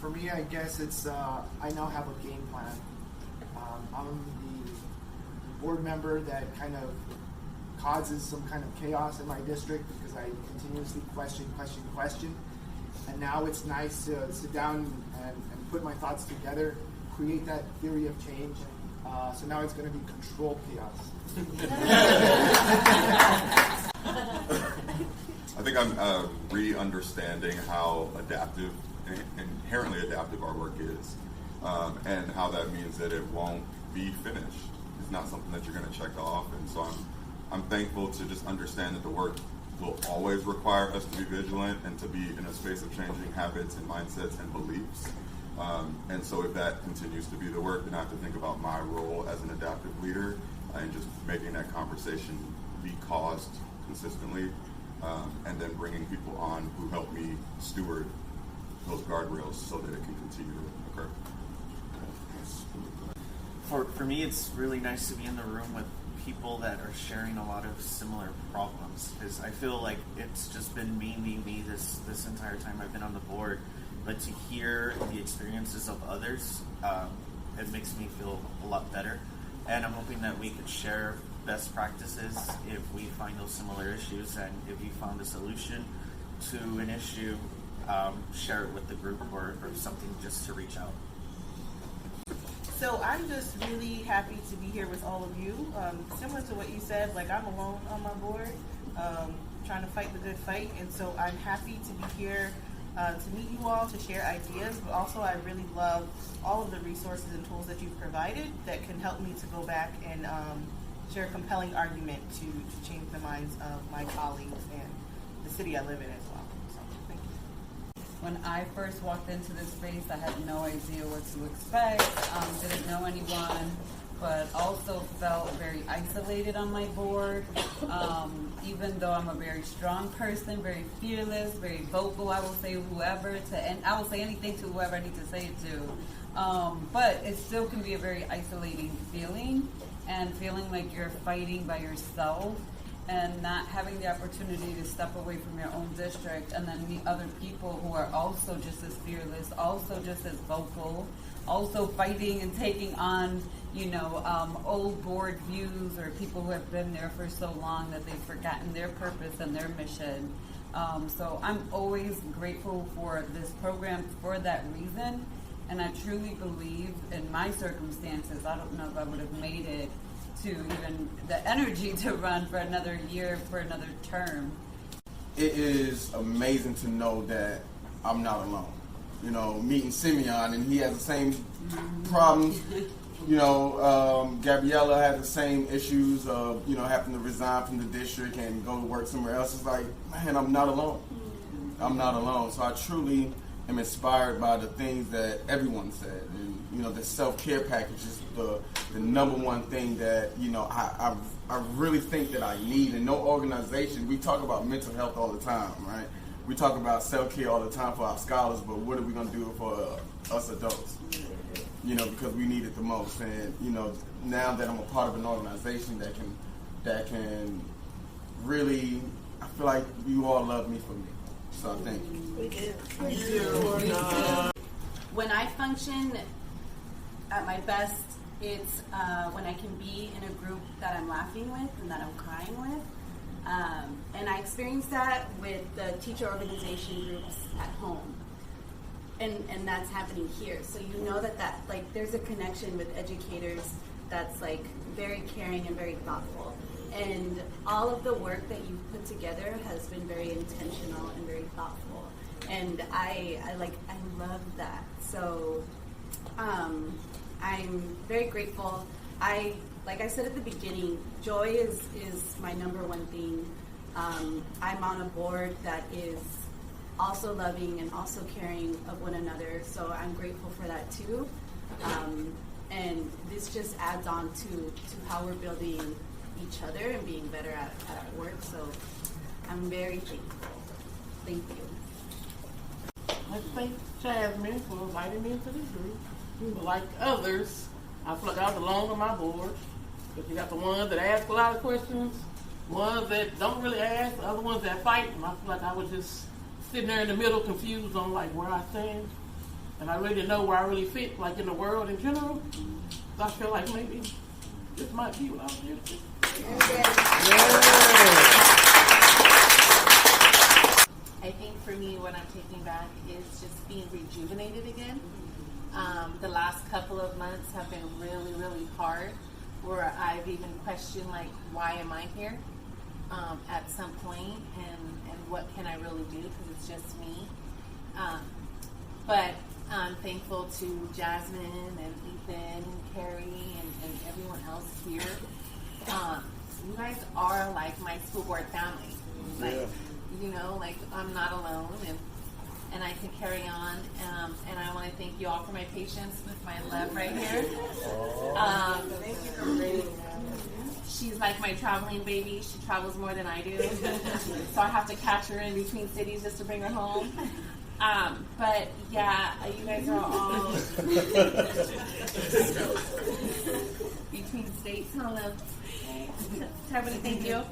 For me, I guess it's, I now have a game plan. I'm the board member that kind of causes some kind of chaos in my district because I continuously question. And now it's nice to sit down and put my thoughts together, create that theory of change. So now it's going to be controlled chaos. I think I'm re-understanding how adaptive, inherently adaptive our work is, and how that means that it won't be finished. It's not something that you're going to check off, and so I'm thankful to just understand that the work will always require us to be vigilant and to be in a space of changing habits and mindsets and beliefs. And so if that continues to be the work, then I have to think about my role as an adaptive leader and just making that conversation be caused consistently, and then bringing people on who help me steward those guardrails so that it can continue to occur. For me, it's really nice to be in the room with people that are sharing a lot of similar problems, because I feel like it's just been me this entire time I've been on the board. But to hear the experiences of others, it makes me feel a lot better. And I'm hoping that we could share best practices if we find those similar issues, and if you found a solution to an issue, share it with the group or something, just to reach out. So I'm just really happy to be here with all of you. Similar to what you said, like I'm alone on my board, trying to fight the good fight, and so I'm happy to be here to meet you all, to share ideas, but also I really love all of the resources and tools that you've provided that can help me to go back and share a compelling argument to change the minds of my colleagues and the city I live in as well. So thank you. When I first walked into this space, I had no idea what to expect, didn't know anyone, but also felt very isolated on my board. Even though I'm a very strong person, very fearless, very vocal, I will say whoever and I will say anything to whoever I need to say it to. But it still can be a very isolating feeling, and feeling like you're fighting by yourself and not having the opportunity to step away from your own district and then meet other people who are also just as fearless, also just as vocal, also fighting and taking on, old board views, or people who have been there for so long that they've forgotten their purpose and their mission. So I'm always grateful for this program for that reason, and I truly believe in my circumstances, I don't know if I would have made it to even the energy to run for another year, for another term. It is amazing to know that I'm not alone. Meeting Simeon, and he has the same problems. Gabriella had the same issues of, having to resign from the district and go to work somewhere else. It's like, man, I'm not alone. I'm not alone. So I truly am inspired by the things that everyone said. And, the self-care package is the number one thing that, I really think that I need. And no organization, we talk about mental health all the time, right? We talk about self-care all the time for our scholars, but what are we going to do for us adults? Because we need it the most. And, now that I'm a part of an organization that can really, I feel like you all love me for me. So thank you. We do. Thank you. When I function at my best, it's when I can be in a group that I'm laughing with and that I'm crying with. And I experience that with the teacher organization groups at home. And that's happening here. So that there's a connection with educators that's very caring and very thoughtful. And all of the work that you've put together has been very intentional and very thoughtful. And I love that. So I'm very grateful. Like I said at the beginning, joy is my number one thing. I'm on a board that is also loving and also caring of one another, so I'm grateful for that too. And this just adds on to how we're building each other and being better at work, so I'm very thankful. Thank you. I thank Jasmine for inviting me into this group. Like others, I feel like I was alone on my board, because you got the ones that ask a lot of questions, ones that don't really ask, the other ones that fight, and I feel like I was just sitting there in the middle, confused on where I stand. and I really didn't know where I really fit, like in the world in general. So I feel like maybe this might be what I was here to do. I think for me, what I'm taking back is just being rejuvenated again. The last couple of months have been really, really hard, where I've even questioned, like, why am I here at some point, and what can I really do, because it's just me. But I'm thankful to Jasmine and Ethan, Carrie, and everyone else here. You guys are like my school board family. Like, you know, like I'm not alone, and I can carry on. And I want to thank you all for my patience with my love right here. She's like my traveling baby. She travels more than I do, so I have to catch her in between cities just to bring her home. But yeah, you guys are all between states. Hello, everybody. Thank you.